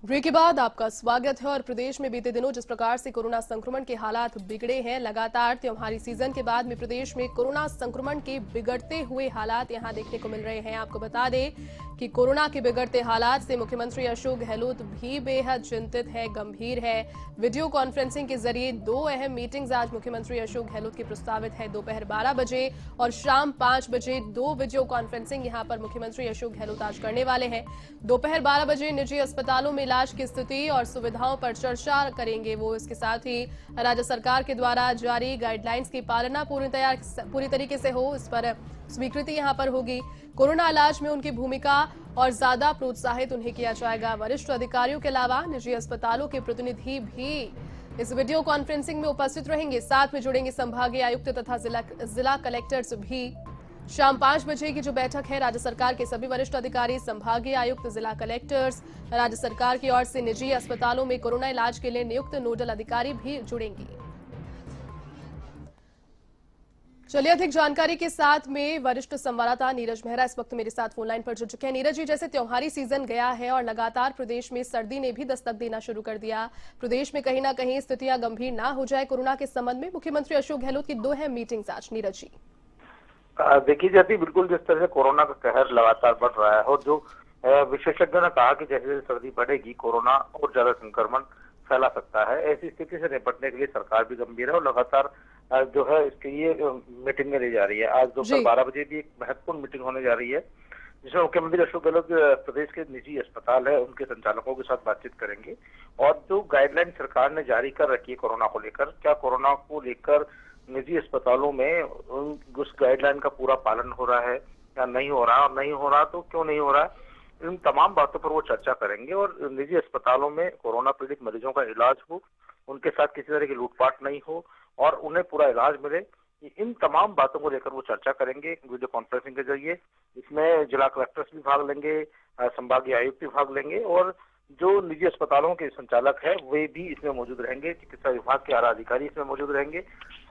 Break के बाद आपका स्वागत है। और प्रदेश में बीते दिनों जिस प्रकार से कोरोना संक्रमण के हालात बिगड़े हैं, लगातार त्योहारी सीजन के बाद में प्रदेश में कोरोना संक्रमण के बिगड़ते हुए हालात यहां देखने को मिल रहे हैं। आपको बता दें कि कोरोना के बिगड़ते हालात से मुख्यमंत्री अशोक गहलोत भी बेहद चिंतित है, गंभीर है। वीडियो कॉन्फ्रेंसिंग के जरिए दो अहम मीटिंग्स आज मुख्यमंत्री अशोक गहलोत की प्रस्तावित है। दोपहर 12 बजे और शाम 5 बजे दो वीडियो कॉन्फ्रेंसिंग यहां पर मुख्यमंत्री अशोक गहलोत आज करने वाले हैं। दोपहर 12 बजे निजी अस्पतालों में इलाज की स्थिति और सुविधाओं पर चर्चा करेंगे वो। इसके साथ ही राज्य सरकार के द्वारा जारी गाइडलाइंस की पालना पूरी तरीके से हो, इस पर स्वीकृति यहां पर होगी। कोरोना इलाज में उनकी भूमिका और ज्यादा प्रोत्साहित उन्हें किया जाएगा। वरिष्ठ अधिकारियों के अलावा निजी अस्पतालों के प्रतिनिधि भी इस वीडियो कॉन्फ्रेंसिंग में उपस्थित रहेंगे। साथ में जुड़ेंगे संभागीय आयुक्त तथा जिला कलेक्टर्स भी। शाम 5 बजे की जो बैठक है, राज्य सरकार के सभी वरिष्ठ अधिकारी, संभागीय आयुक्त, जिला कलेक्टर्स, राज्य सरकार की ओर से निजी अस्पतालों में कोरोना इलाज के लिए नियुक्त नोडल अधिकारी भी जुड़ेंगे। चलिए अधिक जानकारी के साथ में वरिष्ठ संवाददाता नीरज मेहरा इस वक्त मेरे साथ फोनलाइन पर जुड़ चुके हैं। नीरज जी, जैसे त्योहारी सीजन गया है और लगातार प्रदेश में सर्दी ने भी दस्तक देना शुरू कर दिया, प्रदेश में कहीं ना कहीं स्थितियां गंभीर ना हो जाए कोरोना के संबंध में, मुख्यमंत्री अशोक गहलोत की दो अहम मीटिंग्स आज। नीरज जी देखी जाती बिल्कुल जिस तरह से कोरोना का कहर लगातार बढ़ रहा है और जो विशेषज्ञों ने कहा कि जैसे जैसे सर्दी बढ़ेगी कोरोना और ज्यादा संक्रमण फैला सकता है, ऐसी स्थिति से निपटने के लिए सरकार भी गंभीर है और लगातार जो है इसके लिए मीटिंगें ली जा रही है। आज दोपहर 12 बजे भी एक महत्वपूर्ण मीटिंग होने जा रही है जिसमें मुख्यमंत्री अशोक गहलोत प्रदेश के निजी अस्पताल है उनके संचालकों के साथ बातचीत करेंगे और जो गाइडलाइन सरकार ने जारी कर रखी है कोरोना को लेकर, क्या कोरोना को लेकर निजी अस्पतालों में उस गाइडलाइन का पूरा पालन हो रहा है या नहीं हो रहा, और नहीं हो रहा तो क्यों नहीं हो रहा, इन तमाम बातों पर वो चर्चा करेंगे। और निजी अस्पतालों में कोरोना पीड़ित मरीजों का इलाज हो, उनके साथ किसी तरह की लूटपाट नहीं हो और उन्हें पूरा इलाज मिले, इन तमाम बातों को लेकर वो चर्चा करेंगे वीडियो कॉन्फ्रेंसिंग के जरिए। इसमें जिला कलेक्टर्स भी भाग लेंगे, संभागीय आयुक्त भी भाग लेंगे और जो निजी अस्पतालों के संचालक है वे भी इसमें मौजूद रहेंगे, चिकित्सा विभाग के आला अधिकारी इसमें मौजूद रहेंगे।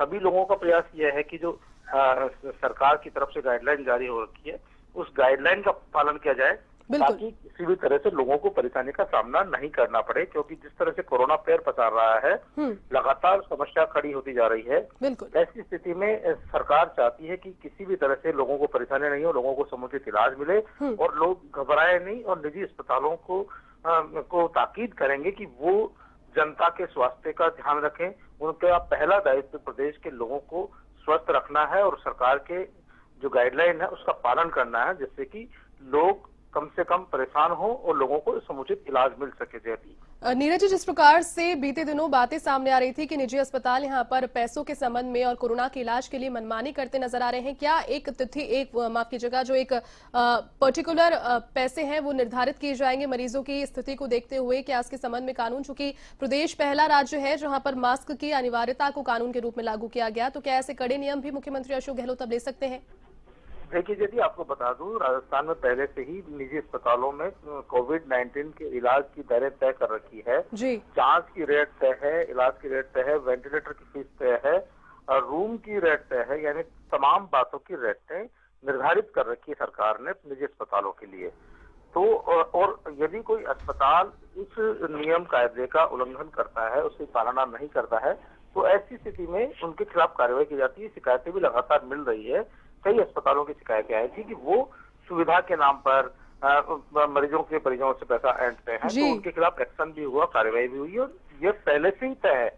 सभी लोगों का प्रयास यह है कि जो सरकार की तरफ से गाइडलाइन जारी हो रखी है उस गाइडलाइन का पालन किया जाए ताकि किसी भी तरह से लोगों को परेशानी का सामना नहीं करना पड़े, क्योंकि जिस तरह से कोरोना पैर पसार रहा है, लगातार समस्या खड़ी होती जा रही है। ऐसी स्थिति में सरकार चाहती है कि किसी भी तरह से लोगों को परेशानी नहीं हो, लोगों को समुचित इलाज मिले और लोग घबराए नहीं और निजी अस्पतालों को ताकीद करेंगे कि वो जनता के स्वास्थ्य का ध्यान रखें। उनका पहला दायित्व प्रदेश के लोगों को स्वस्थ रखना है और सरकार के जो गाइडलाइन है उसका पालन करना है, जिससे कि लोग कम से कम परेशान हो और लोगों को समुचित इलाज मिल सके। जयती नीरज जी, जिस प्रकार से बीते दिनों बातें सामने आ रही थी कि निजी अस्पताल यहां पर पैसों के संबंध में और कोरोना के इलाज के लिए मनमानी करते नजर आ रहे हैं, क्या एक तिथि माफ कीजिएगा, जो एक पर्टिकुलर पैसे हैं वो निर्धारित किए जाएंगे मरीजों की स्थिति को देखते हुए? क्या इसके संबंध में कानून, चूंकि प्रदेश पहला राज्य है जहां पर मास्क की अनिवार्यता को कानून के रूप में लागू किया गया, तो क्या ऐसे कड़े नियम भी मुख्यमंत्री अशोक गहलोत अब ले सकते हैं? देखिए, यदि आपको बता दूं, राजस्थान में पहले से ही निजी अस्पतालों में कोविड-19 के इलाज की दरें तय कर रखी है। जांच की रेट तय है, इलाज की रेट तय है, वेंटिलेटर की फीस तय है, रूम की रेट तय है, यानी तमाम बातों की रेटें निर्धारित कर रखी है सरकार ने निजी अस्पतालों के लिए। तो और यदि कोई अस्पताल इस नियम कायदे का उल्लंघन करता है, उसकी पालना नहीं करता है, तो ऐसी स्थिति में उनके खिलाफ कार्रवाई की जाती है। शिकायतें भी लगातार मिल रही है, कई अस्पतालों की शिकायतें आई थी कि वो सुविधा के नाम पर मरीजों के परिजनों से पैसा ऐंठते हैं, तो उनके खिलाफ एक्शन भी हुआ, कार्रवाई भी हुई और ये पहले से ही तय है।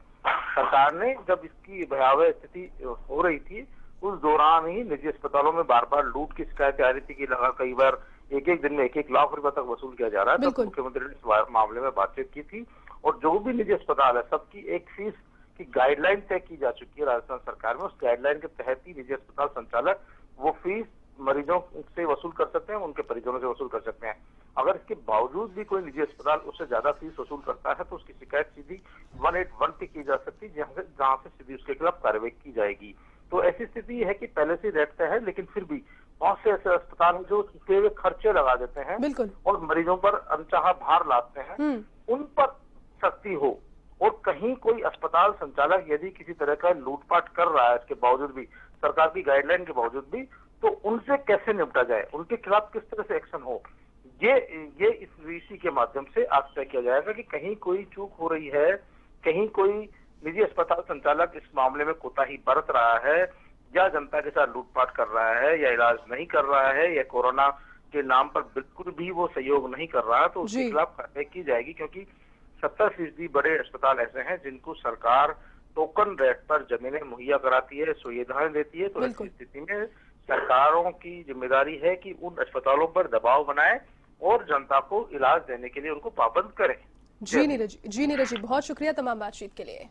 सरकार ने जब इसकी भयावह स्थिति हो रही थी उस दौरान ही निजी अस्पतालों में बार बार लूट की शिकायतें आ रही थी कि कई बार एक दिन में 1-1 लाख रुपए तक वसूल किया जा रहा है। तब मुख्यमंत्री ने इस मामले में बातचीत की थी और जो भी निजी अस्पताल है सबकी एक फीस की गाइडलाइन तय की जा चुकी है राजस्थान सरकार में। उस गाइडलाइन के तहत ही निजी अस्पताल संचालक वो फीस मरीजों से वसूल कर सकते हैं, उनके परिजनों से वसूल कर सकते हैं। अगर इसके बावजूद भी कोई निजी अस्पताल उससे ज्यादा फीस वसूल करता है तो उसकी शिकायत सीधी 181 पे की जा सकती है, जहां से सीधी उसके खिलाफ कार्रवाई की जाएगी। तो ऐसी स्थिति है कि पहले से रेट तय है, लेकिन फिर भी बहुत से ऐसे अस्पताल हैं जो केवल खर्चे लगा देते हैं और मरीजों पर अनचाहा भार लादते हैं। उन पर सख्ती हो और कहीं कोई अस्पताल संचालक यदि किसी तरह का लूटपाट कर रहा है इसके बावजूद भी, सरकार की गाइडलाइन के बावजूद भी, तो उनसे कैसे निपटा जाए, उनके खिलाफ किस तरह से एक्शन हो, ये इस वीसी के माध्यम से आज तय किया जाएगा कि कहीं कोई चूक हो रही है, कहीं कोई निजी अस्पताल संचालक इस मामले में कोताही बरत रहा है, या जनता के साथ लूटपाट कर रहा है, या इलाज नहीं कर रहा है, या कोरोना के नाम पर बिल्कुल भी वो सहयोग नहीं कर रहा, तो उसके जी। खिलाफ कार्रवाई की जाएगी। क्योंकि 70% बड़े अस्पताल ऐसे हैं जिनको सरकार टोकन रेट पर जमीनें मुहैया कराती है, सुविधाएं देती है। तो ऐसी बिल्कुल। स्थिति में सरकारों की जिम्मेदारी है कि उन अस्पतालों पर दबाव बनाए और जनता को इलाज देने के लिए उनको पाबंद करें। जी नीरज जी, बहुत शुक्रिया तमाम बातचीत के लिए।